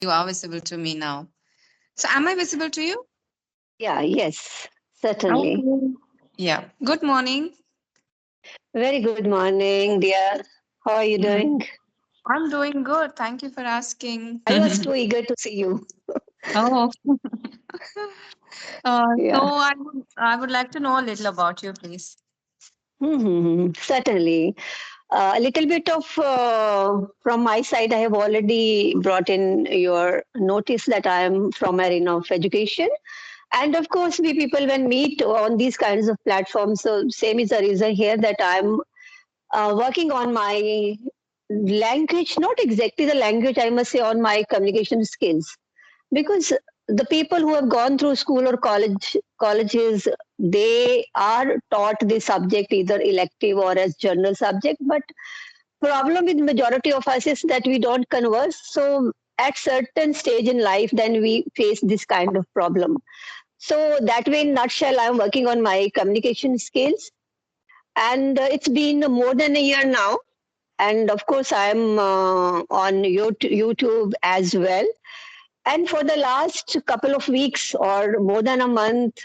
You are visible to me now. So am I visible to you? Yeah, yes, certainly. Okay. Yeah. Good morning. Very good morning, dear. How are you Mhm. doing? I'm doing good. Thank you for asking. I was too eager to see you. Oh. So Yeah. I would like to know a little about you, please. Certainly. A little bit of from my side, I have already brought in your notice that I am from arena of education. And of course, we people when meet on these kinds of platforms, so same is the reason here that I'm working on my language, not exactly the language, I must say, on my communication skills. Because the people who have gone through school or colleges, they are taught this subject either elective or as general subject. But problem with majority of us is that we don't converse. So at certain stage in life, then we face this kind of problem. So that way, in nutshell, I'm working on my communication skills, and it's been more than a year now. And of course, I'm on YouTube as well. And for the last couple of weeks or more than a month,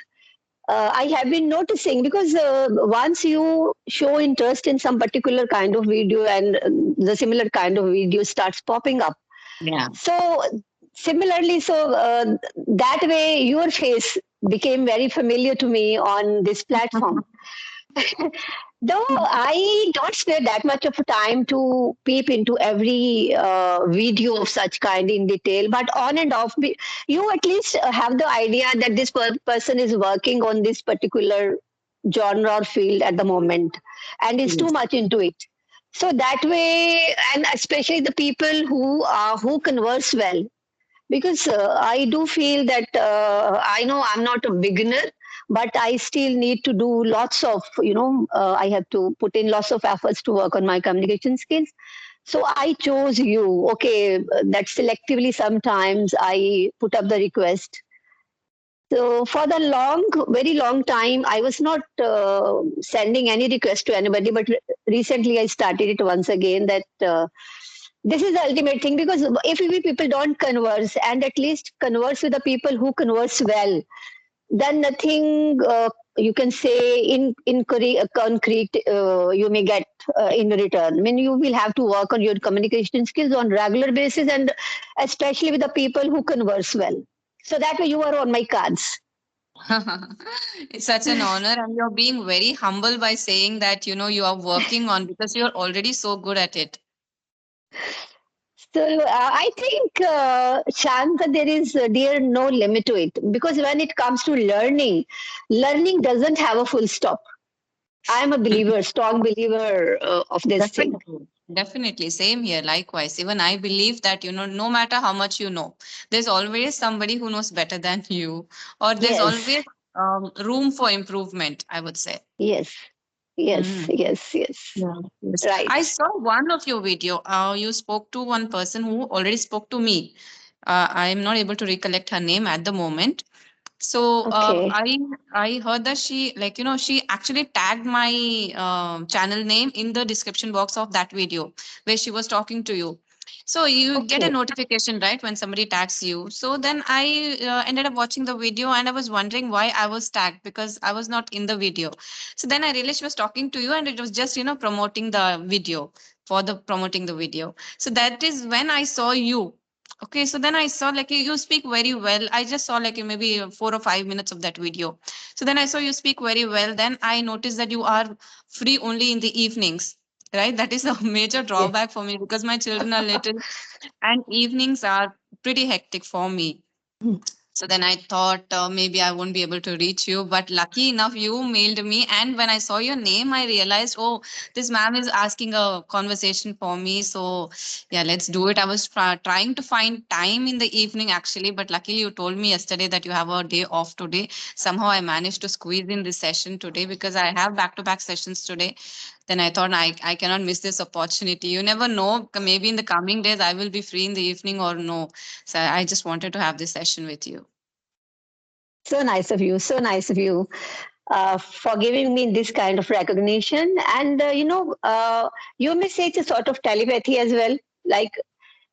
I have been noticing because once you show interest in some particular kind of video and the similar kind of video starts popping up. Yeah. So similarly, that way your face became very familiar to me on this platform. Though I don't spare that much of time to peep into every video of such kind in detail, but on and off, you at least have the idea that this person is working on this particular genre or field at the moment and is too Yes. much into it. So that way, and especially the people who converse well, because I do feel that I know I'm not a beginner, but I still need to do lots of, I have to put in lots of efforts to work on my communication skills. So I chose you. Okay, that selectively sometimes I put up the request. So for the very long time, I was not sending any request to anybody, but recently I started it once again. That this is the ultimate thing, because if we people don't converse and at least converse with the people who converse well, then nothing you can say concrete you may get in return. I mean, you will have to work on your communication skills on regular basis, and especially with the people who converse well. So that way, you are on my cards. It's such an honor, and you're being very humble by saying that you are working on because you're already so good at it. So I think, Shanta, there is dear no limit to it, because when it comes to learning, learning doesn't have a full stop. I am a believer, strong believer of this thing. Definitely. Definitely. Same here. Likewise. Even I believe that, no matter how much you know, there's always somebody who knows better than you, or there's Yes, always room for improvement, I would say. yes, yes, Mm. yes, yes. Yeah. Yes. Right. I saw one of your video. You spoke to one person who already spoke to me. I am not able to recollect her name at the moment. So Okay. I heard that she actually tagged my channel name in the description box of that video where she was talking to you. So you get a Okay. notification, right, when somebody tags you. So then I ended up watching the video, and I was wondering why I was tagged because I was not in the video. So then I realized she was talking to you, and it was just promoting the video for the promoting the video. So that is when I saw you. Okay, so then I saw like you speak very well. I just saw like maybe 4 or 5 minutes of that video. So then I saw you speak very well. Then I noticed that you are free only in the evenings, right? That is a major Yes. drawback for me because my children are little and evenings are pretty hectic for me. So then I thought maybe I won't be able to reach you, but lucky enough, you mailed me. And when I saw your name, I realized, oh, this ma'am is asking a conversation for me. So yeah, let's do it. I was trying to find time in the evening actually, but luckily you told me yesterday that you have a day off today. Somehow I managed to squeeze in this session today because I have back to back sessions today. Then I thought I cannot miss this opportunity. You never know. Maybe in the coming days I will be free in the evening or no. So I just wanted to have this session with you. So nice of you. So nice of you for giving me this kind of recognition. And, you may say it's a sort of telepathy as well. Like,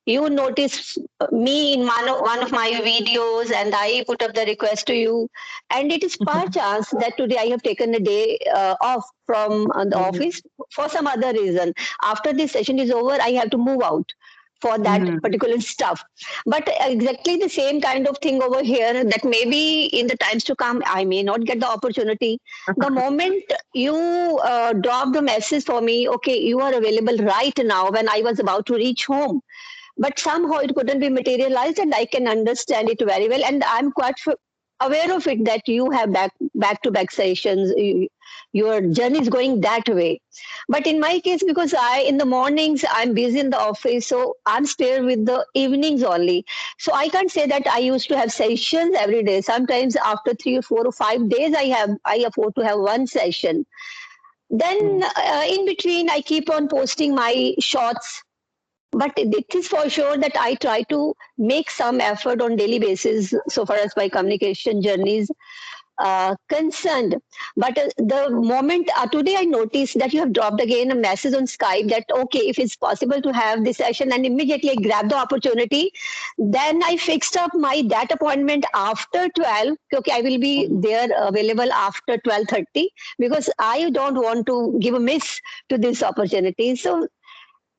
you notice me in one of my videos, and I put up the request to you, and it is per chance that today I have taken a day off from the office for some other reason. After this session is over, I have to move out for that Mhm. particular stuff. But exactly the same kind of thing over here, that maybe in the times to come I may not get the opportunity. The moment you drop the message for me, okay, you are available right now, when I was about to reach home, but somehow it couldn't be materialized, and I can understand it very well, and I'm quite aware of it, that you have back to back sessions. Your journey is going that way. But in my case, because I in the mornings I'm busy in the office, so I'm spared with the evenings only. So I can't say that I used to have sessions every day. Sometimes after 3 or 4 or 5 days, I afford to have one session. Then in between I keep on posting my shorts, but it is for sure that I try to make some effort on daily basis so far as my communication journeys concerned. But the moment today I noticed that you have dropped again a message on Skype that okay, if it's possible to have this session, and immediately I grabbed the opportunity. Then I fixed up my that appointment after 12. Okay, I will be there available after 12:30, because I don't want to give a miss to this opportunity. So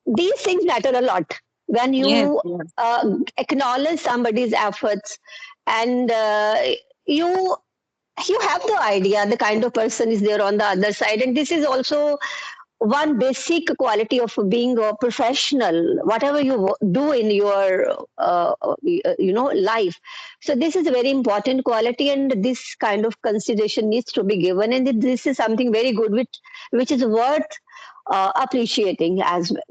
these things matter a lot when Yes, you yes. acknowledge somebody's efforts, and you you have the idea the kind of person is there on the other side. And this is also one basic quality of being a professional, whatever you do in your life. So this is a very important quality, and this kind of consideration needs to be given, and this is something very good, which is worth appreciating as well.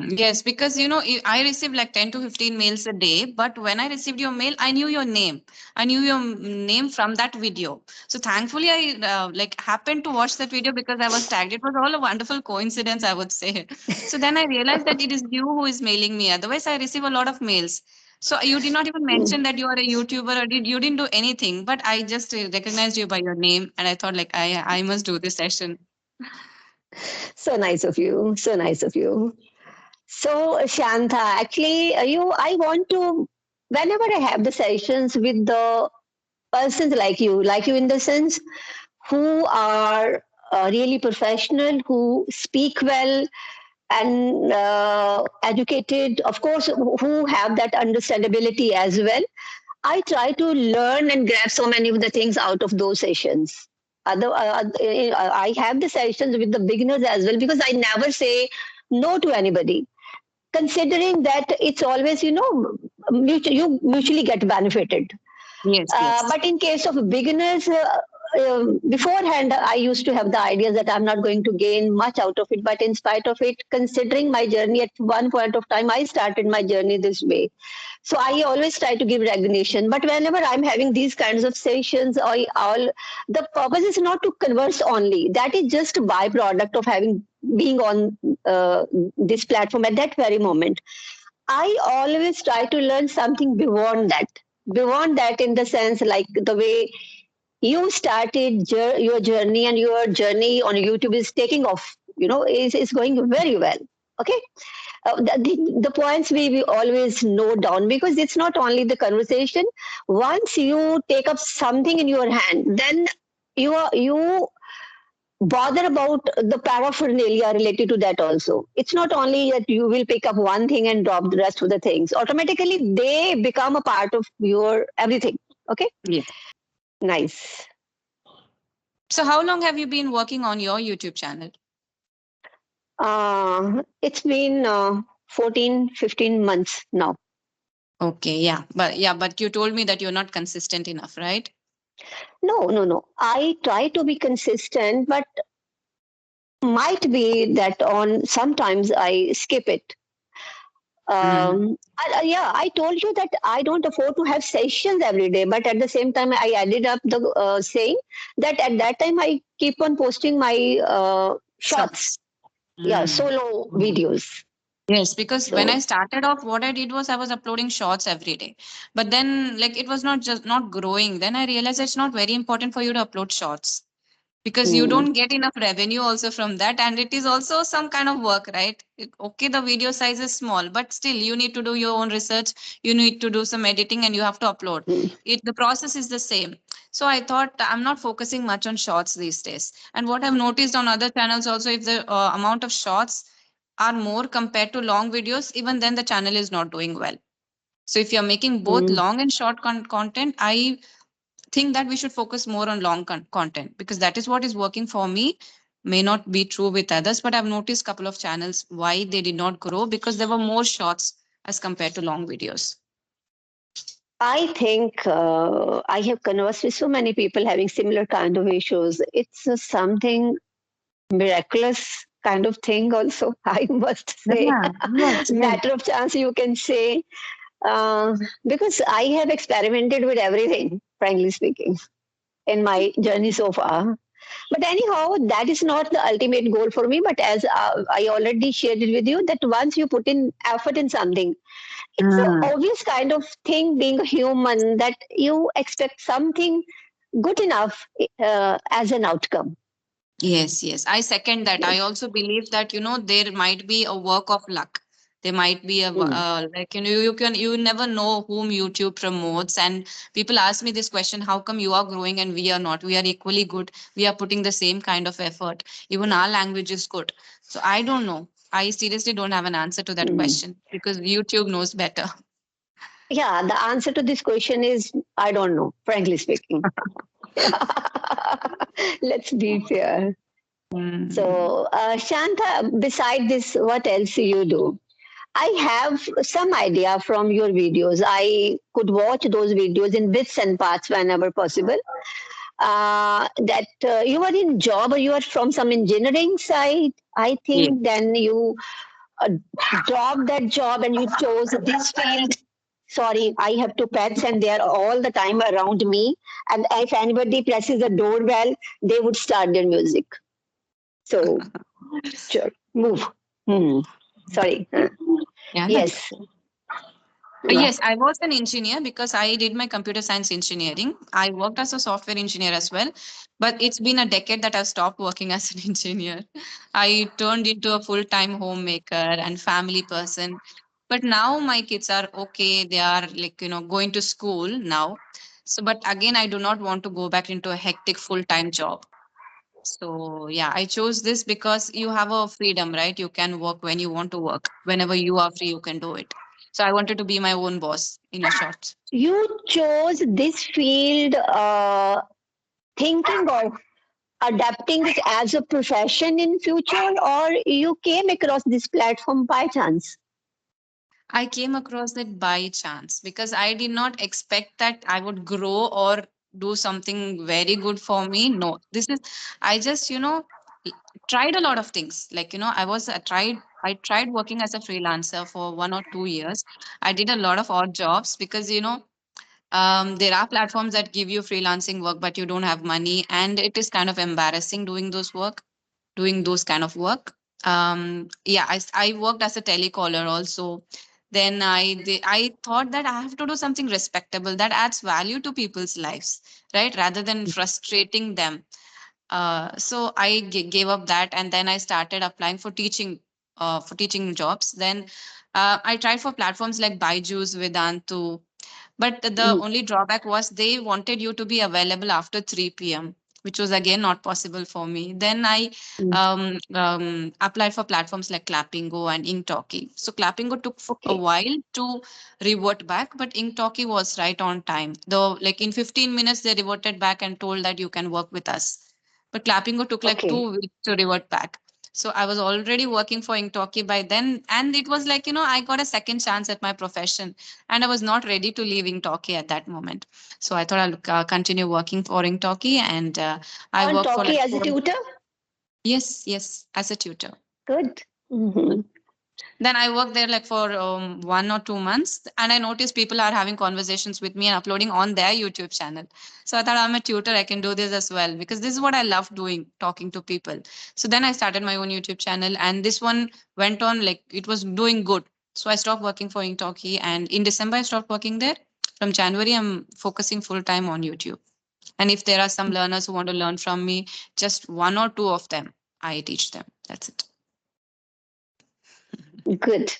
Yes, because I receive like 10 to 15 mails a day, but when I received your mail, I knew your name. I knew your name from that video. So thankfully, I like happened to watch that video because I was tagged. It was all a wonderful coincidence, I would say. So then I realized that it is you who is mailing me. Otherwise, I receive a lot of mails. So you did not even mention that you are a YouTuber, or you didn't do anything, but I just recognized you by your name, and I thought like I must do this session. So nice of you. So nice of you. So, Shantha, actually, I want to, whenever I have the sessions with the persons like you in the sense who are really professional, who speak well and educated, of course, who have that understandability as well. I try to learn and grab so many of the things out of those sessions. I have the sessions with the beginners as well, because I never say no to anybody, considering that it's always you mutually get benefited. Yes, yes. But in case of beginners, beforehand, I used to have the idea that I'm not going to gain much out of it. But in spite of it, considering my journey, at one point of time, I started my journey this way. So I always try to give recognition. But whenever I'm having these kinds of sessions, the purpose is not to converse only. That is just a byproduct of having being on this platform at that very moment. I always try to learn something beyond that. Beyond that, in the sense like the way you started your journey, and your journey on YouTube is taking off, is going very well. Okay. The points we always note down, because it's not only the conversation. Once you take up something in your hand, then you bother about the paraphernalia related to that also. It's not only that you will pick up one thing and drop the rest of the things. Automatically, they become a part of your everything. Okay? Yes. Nice. So how long have you been working on your YouTube channel? It's been 14, 15 months now. Okay, yeah, but you told me that you're not consistent enough, right? No, no, no. I try to be consistent, but might be that on sometimes I skip it. Mm. Yeah, I told you that I don't afford to have sessions every day, but at the same time, I added up the saying that at that time I keep on posting my shorts, Shorts. yeah, Mm. solo Mm. videos. Yes, because when I So started off, what I did was I was uploading shorts every day. But then, like, it was not growing. Then I realized it's not very important for you to upload shorts. because you Mm, don't get enough revenue also from that, and it is also some kind of work, right? Okay, the video size is small, but still you need to do your own research, you need to do some editing, and you have to upload mm, it. The process is the same. So I thought I'm not focusing much on shorts these days. And what I've noticed on other channels also, if the amount of shorts are more compared to long videos, even then the channel is not doing well. So if you're making both mm. long and short content, I think that we should focus more on long content, because that is what is working for me. May not be true with others, but I've noticed a couple of channels why they did not grow, because there were more shorts as compared to long videos. I think I have conversed with so many people having similar kind of issues. It's something miraculous kind of thing also, I must say. Yeah, yes, yes. Matter of chance, you can say. Because I have experimented with everything, frankly speaking, in my journey so far. But anyhow, that is not the ultimate goal for me. But as I already shared it with you, that once you put in effort in something, it's an Mm. obvious kind of thing being a human that you expect something good enough as an outcome. Yes, yes. I second that. I Yes. also believe that, there might be a work of luck. There might be Mm. like, you never know whom YouTube promotes. And people ask me this question, how come you are growing and we are not? We are equally good. We are putting the same kind of effort. Even our language is good. So I don't know. I seriously don't have an answer to that Mm. question, because YouTube knows better. Yeah, the answer to this question is I don't know, frankly speaking. Let's be fair. Mm. So, Shanta, beside this, what else you do? I have some idea from your videos. I could watch those videos in bits and parts whenever possible. That you are in job or you are from some engineering side, I Yes. think. Then you uh, dropped that job and you chose this field. Sorry, I have two pets and they are all the time around me. And if anybody presses the doorbell, they would start their music. So, sure, move. Hmm. Sorry. Yeah, that's Yes. okay. Yeah. Yes, I was an engineer because I did my computer science engineering. I worked as a software engineer as well, but it's been a decade that I've stopped working as an engineer. I turned into a full-time homemaker and family person. But now my kids are okay. They are like, going to school now. So, but again, I do not want to go back into a hectic full-time job. So, yeah, I chose this because you have a freedom, right? You can work when you want to work. Whenever you are free, you can do it. So, I wanted to be my own boss, in a short. You chose this field thinking of adapting it as a profession in future, or you came across this platform by chance? I came across it by chance because I did not expect that I would grow or do something very good for me. No, I just, tried a lot of things. Like, I tried working as a freelancer for 1 or 2 years. I did a lot of odd jobs because, there are platforms that give you freelancing work, but you don't have money. And it is kind of embarrassing doing those kind of work. Yeah, I worked as a telecaller also. Then I thought that I have to do something respectable that adds value to people's lives, right, rather than frustrating them. So I gave up that, and then I started applying for teaching jobs. Then I tried for platforms like Byju's, Vedantu, but the Mhm. only drawback was they wanted you to be available after 3 p.m., which was again not possible for me. Then I Mm. applied for platforms like Clappingo and Inktalki. So Clappingo took a Okay. while to revert back, but Inktalki was right on time. Though, like in 15 minutes, they reverted back and told that you can work with us. But Clappingo took like Okay. 2 weeks to revert back. So I was already working for Inktalki by then, and it was like, I got a second chance at my profession, and I was not ready to leave Inktalki at that moment. So I thought I'll continue working for Inktalki, and I On worked for Talkie like as a tutor? yes, yes, as a tutor. Good. Hmm. Then I worked there like for 1 or 2 months, and I noticed people are having conversations with me and uploading on their YouTube channel. So I thought I'm a tutor, I can do this as well because this is what I love doing, talking to people. So then I started my own YouTube channel, and this one went on like it was doing good. So I stopped working for Inktalki, and in December I stopped working there. From January, I'm focusing full time on YouTube. And if there are some learners who want to learn from me, just one or two of them, I teach them. That's it. Good.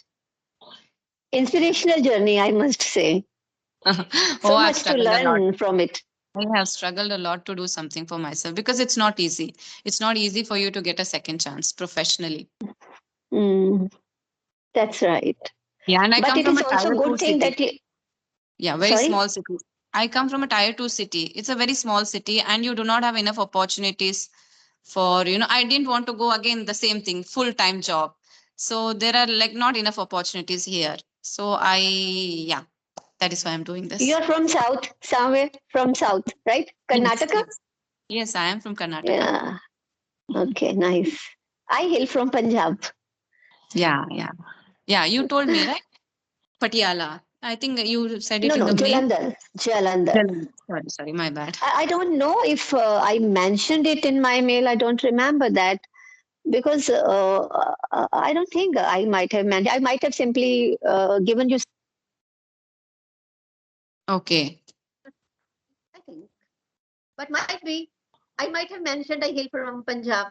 Inspirational journey, I must say. Oh, So I've much to struggled a lot. learn from it. I have struggled a lot to do something for myself because it's not easy. It's not easy for you to get a second chance professionally. Mm, that's right. Yeah, and I But come it from is a also tier two good thing city. that you, Yeah, very sorry? small city. I come from a tier two city. It's a very small city, and you do not have enough opportunities for, I didn't want to go again the same thing, full time job. So there are like not enough opportunities here. So yeah, that is why I'm doing this. You're from South, somewhere from South, right? Yes, Karnataka? yes. Yes, I am from Karnataka. Yeah. Okay, nice. I hail from Punjab. Yeah, yeah. Yeah, you told me, right? Patiala. I think you said it No, in no, the mail. Jalandhar. Jalandhar. Jalandhar. Sorry, my bad. I don't know if I mentioned it in my mail. I don't remember that because I don't think I might have mentioned. I might have simply given you. Okay. I think, but might be. I might have mentioned I hail from Punjab.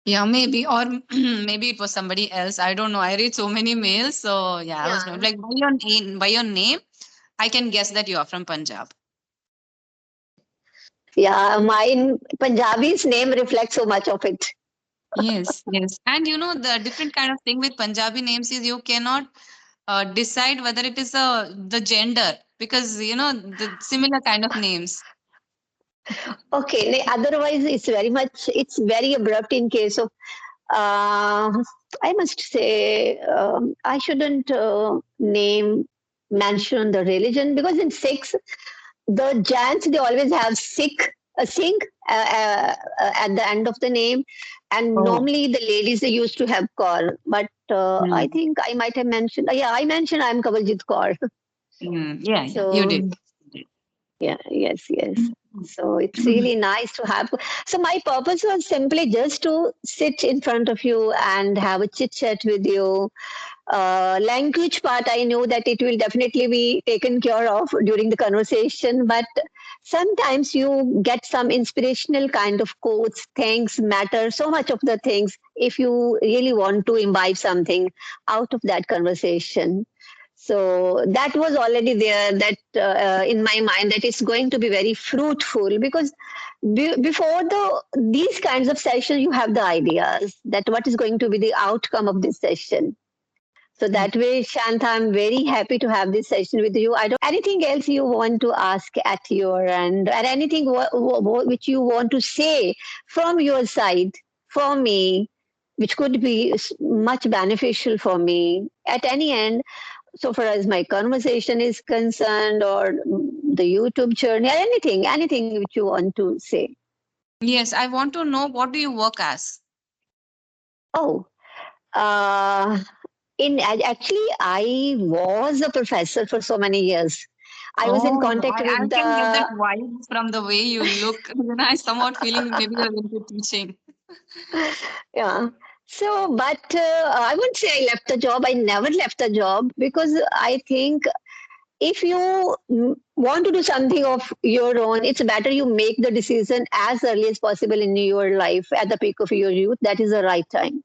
Yeah, maybe, or maybe it was somebody else. I don't know. I read so many mails, so yeah, I was not Yeah, like by your name, I can guess that you are from Punjab. yeah. Mine Punjabi's name reflects so much of it. Yes, yes. And the different kind of thing with Punjabi names is you cannot decide whether it is the gender because the similar kind of names. Okay. Otherwise, it's very abrupt in case of. I must say, I shouldn't mention the religion because in Sikhs, the Jains, they always have Singh at the end of the name. And Oh, normally the ladies, they used to have Kaur. But I mm. think I might have mentioned, yeah, I mentioned I'm Kawaljit Kaur. Yeah, yeah, you So did. yeah, yes, yes. Mm. So it's really nice to have. So my purpose was simply just to sit in front of you and have a chit chat with you. Language part, I know that it will definitely be taken care of during the conversation, but sometimes you get some inspirational kind of quotes, things matter, so much of the things, if you really want to imbibe something out of that conversation. So that was already there, that in my mind, that it's going to be very fruitful because before these kinds of sessions, you have the ideas that what is going to be the outcome of this session. So that way, Shantha, I'm very happy to have this session with you. I don't anything else you want to ask at your end, or anything which you want to say from your side for me, which could be much beneficial for me at any end. So far as my conversation is concerned, or the YouTube journey, or anything which you want to say. Yes, I want to know what do you work as? Oh, uh, actually, I was a professor for so many years. I was in Oh, contact I with can get that the vibe from the way you look. I somewhat feeling maybe you're into teaching. yeah. So, but I wouldn't say I left the job. I never left the job because I think if you want to do something of your own, it's better you make the decision as early as possible in your life at the peak of your youth. That is the right time.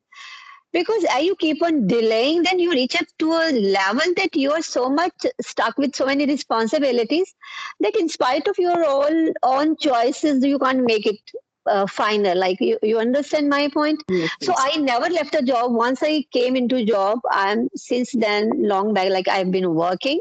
Because as you keep on delaying, then you reach up to a level that you are so much stuck with so many responsibilities that in spite of your all own choices, you can't make it final. Like you understand my point. Yes, So yes. I never left a job. Once I came into job, I'm since then long back, like I've been working,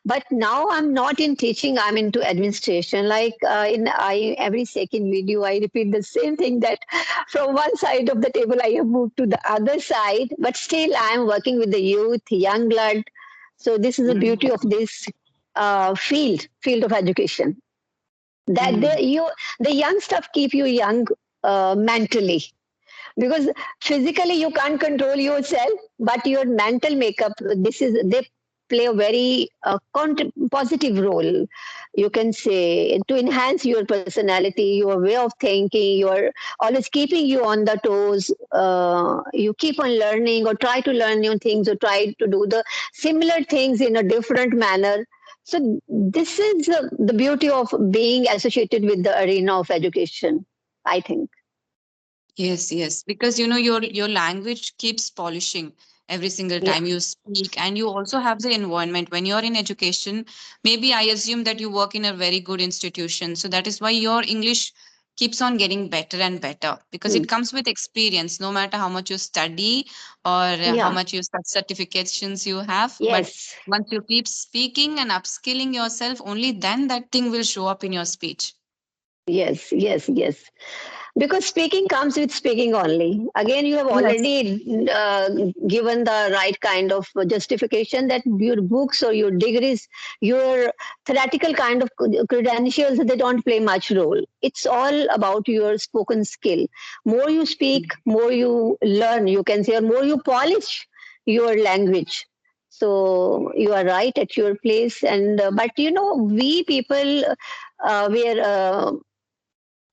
but now I'm not in teaching. I'm into administration. Like in I every second video, I repeat the same thing, that from one side of the table I have moved to the other side, but still I am working with the youth, young blood. So this is the beauty of Mm. this field of education, that Mm. the young stuff keep you young mentally, because physically you can't control yourself, but your mental makeup, this is they play a very positive role, you can say, to enhance your personality, your way of thinking, your always keeping you on the toes. You keep on learning or try to learn new things or try to do the similar things in a different manner. So this is the beauty of being associated with the arena of education, I think. Yes, yes, because you know your language keeps polishing every single Yeah. time you speak, and you also have the environment when you're in education. Maybe I assume that you work in a very good institution, so that is why your English keeps on getting better and better because Hmm. it comes with experience. No matter how much you study or how Yeah. much you certifications you have, but Yes. once you keep speaking and upskilling yourself, only then that thing will show up in your speech. Yes. Yes. Yes. Because speaking comes with speaking only. Again, you have Yes. already given the right kind of justification that your books or your degrees, your theoretical kind of credentials, they don't play much role. It's all about your spoken skill. More you speak, more you learn, you can say, or more you polish your language. So you are right at your place. And but you know, we people, we are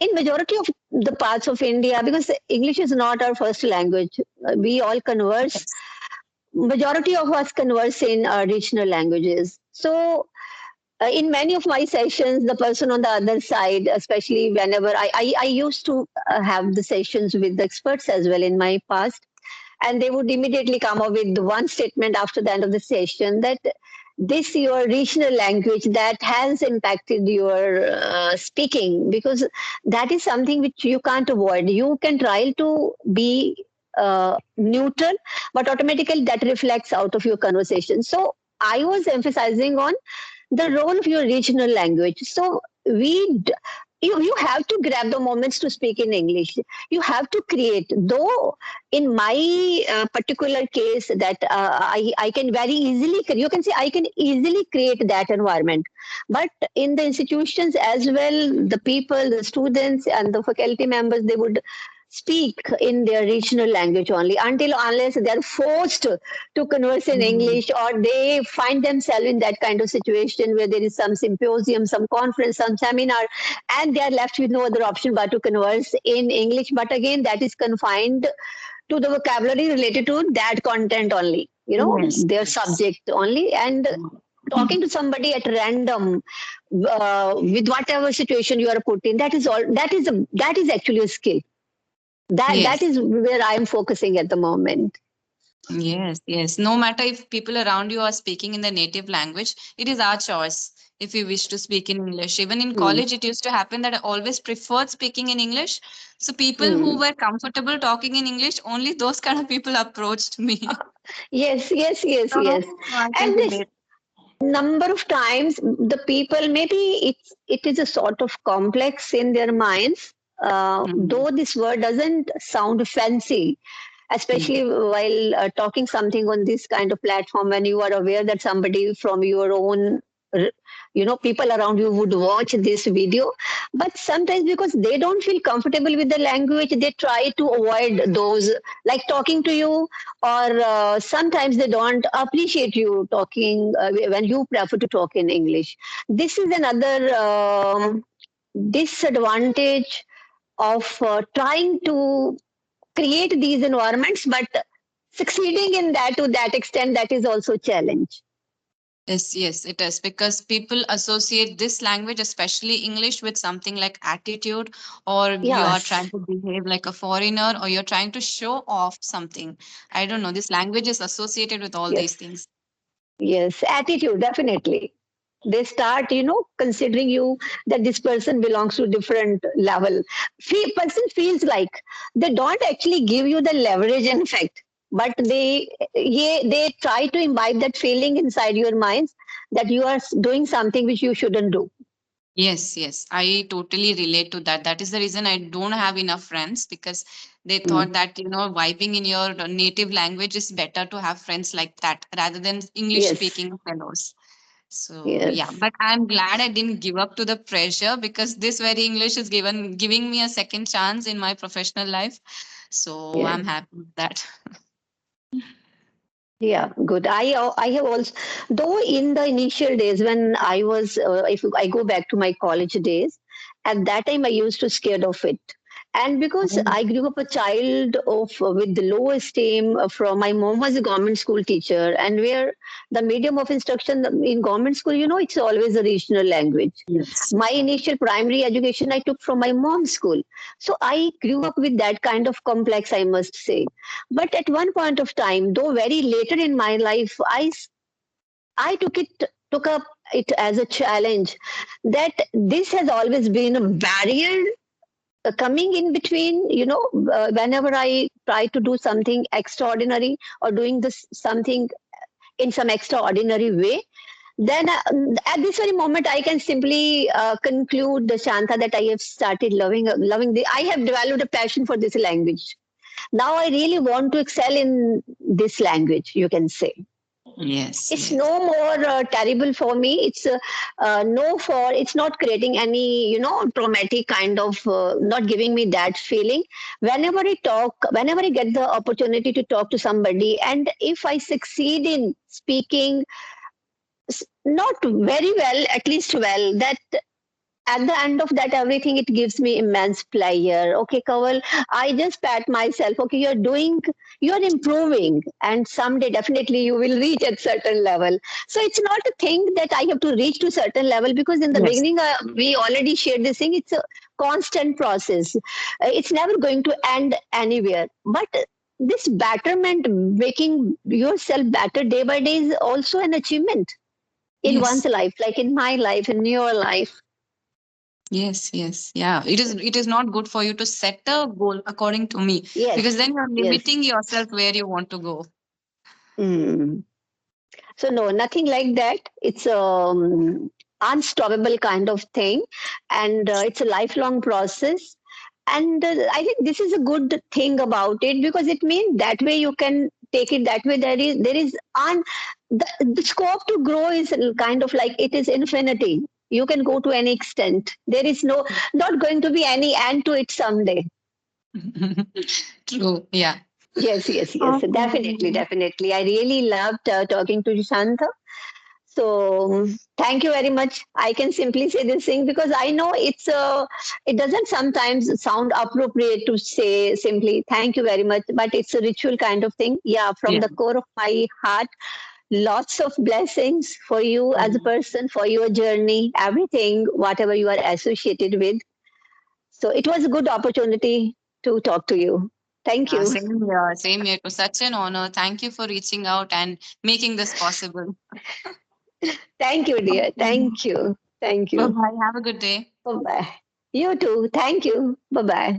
in majority of the parts of India, because English is not our first language, we all converse. Yes. Majority of us converse in regional languages. So, in many of my sessions, the person on the other side, especially whenever I used to have the sessions with the experts as well in my past, and they would immediately come up with one statement after the end of the session that this your regional language that has impacted your speaking, because that is something which you can't avoid. You can try to be neutral, but automatically that reflects out of your conversation. So I was emphasizing on the role of your regional language. So you have to grab the moments to speak in English. You have to create. Though in my particular case, that I can very easily, you can say I can easily create that environment. But in the institutions as well, the people, the students, and the faculty members, they would speak in their regional language only until unless they are forced to converse in Mhm. English, or they find themselves in that kind of situation where there is some symposium, some conference, some seminar, and they are left with no other option but to converse in English. But again, that is confined to the vocabulary related to that content only, Yes, their yes. subject only. And Mhm. talking to somebody at random, with whatever situation you are put in, that is all. That is actually a skill. That Yes, is where I am focusing at the moment. yes, yes. No matter if people around you are speaking in the native language, it is our choice if we wish to speak in English. Even in Hmm. college, it used to happen that I always preferred speaking in English. So people who Hmm. were comfortable talking in English, only those kind of people approached me. Yes, yes, yes, So yes. I can And this relate. number of times the people, maybe it is a sort of complex in their minds. Mhm. Though this word doesn't sound fancy, especially while talking something on this kind of platform, when you are aware that somebody from your own people around you would watch this video. But sometimes because they don't feel comfortable with the language, they try to avoid those, like talking to you, or sometimes they don't appreciate you talking when you prefer to talk in English. This is another disadvantage of trying to create these environments, but succeeding in that to that extent, that is also a challenge. Yes, yes, it is because people associate this language, especially English, with something like attitude, or you are Yes, trying to behave like a foreigner, or you're trying to show off something. I don't know. This language is associated with all these yes, things. yes, attitude, definitely. They start, considering you that this person belongs to different level. Person feels like they don't actually give you the leverage, in fact, but they try to imbibe that feeling inside your minds that you are doing something which you shouldn't do. Yes, yes, I totally relate to that. That is the reason I don't have enough friends because they Mm. thought that, vibing in your native language is better to have friends like that rather than English Yes, speaking fellows. So yeah, yes, but I'm glad I didn't give up to the pressure because this very English is giving me a second chance in my professional life. So yes. I'm happy with that. Yeah, good. I have also, though in the initial days when I was, if I go back to my college days, at that time I used to scared of it. And because Oh, I grew up a child of with the low esteem from my mom was a government school teacher, and where the medium of instruction in government school, it's always a regional language. yes. My initial primary education I took from my mom's school, so I grew up with that kind of complex, I must say. But at one point of time, though very later in my life, I took up it as a challenge that this has always been a barrier coming in between, whenever I try to do something extraordinary or doing this something in some extraordinary way, then at this very moment I can simply conclude the Shantha that I have started loving I have developed a passion for this language. Now I really want to excel in this language, you can say. Yes, It's yes. no more terrible for me. It's no for it's not creating any traumatic kind of not giving me that feeling. Whenever I get the opportunity to talk to somebody, and if I succeed in speaking not very well, at least well, that at the end of that everything, it gives me immense pleasure. Okay, Kaval, I just pat myself. Okay, you're improving, and someday definitely you will reach at certain level. So it's not a thing that I have to reach to certain level, because in the Yes. beginning we already shared this thing. It's a constant process. It's never going to end anywhere. But this betterment, making yourself better day by day, is also an achievement in one's Yes. life, like in my life, in your life. Yes, yes. Yeah. It is not good for you to set a goal according to me, because Yes, then you're yes. limiting yourself where you want to go. Mm. So no, nothing like that. It's unstoppable kind of thing, and it's a lifelong process. And I think this is a good thing about it, because it means that way you can take it that way. There is the scope to grow is kind of like it is infinity. You can go to any extent. There is not going to be any end to it someday. True. Yeah. Yes, yes, yes. Definitely, Okay. definitely. I really loved talking to you, Shantha. So thank you very much. I can simply say this thing because I know it doesn't sometimes sound appropriate to say simply thank you very much, but it's a ritual kind of thing. Yeah, from Yeah. the core of my heart, lots of blessings for you as a Mhm. person, for your journey, everything, whatever you are associated with. So it was a good opportunity to talk to you. Thank Yeah, you. same here. Same here. It was such an honor. Thank you for reaching out and making this possible. Thank you, dear. Okay. Thank you. Thank Bye you. bye. Have a good day. Bye bye. You too. Thank you. Bye bye.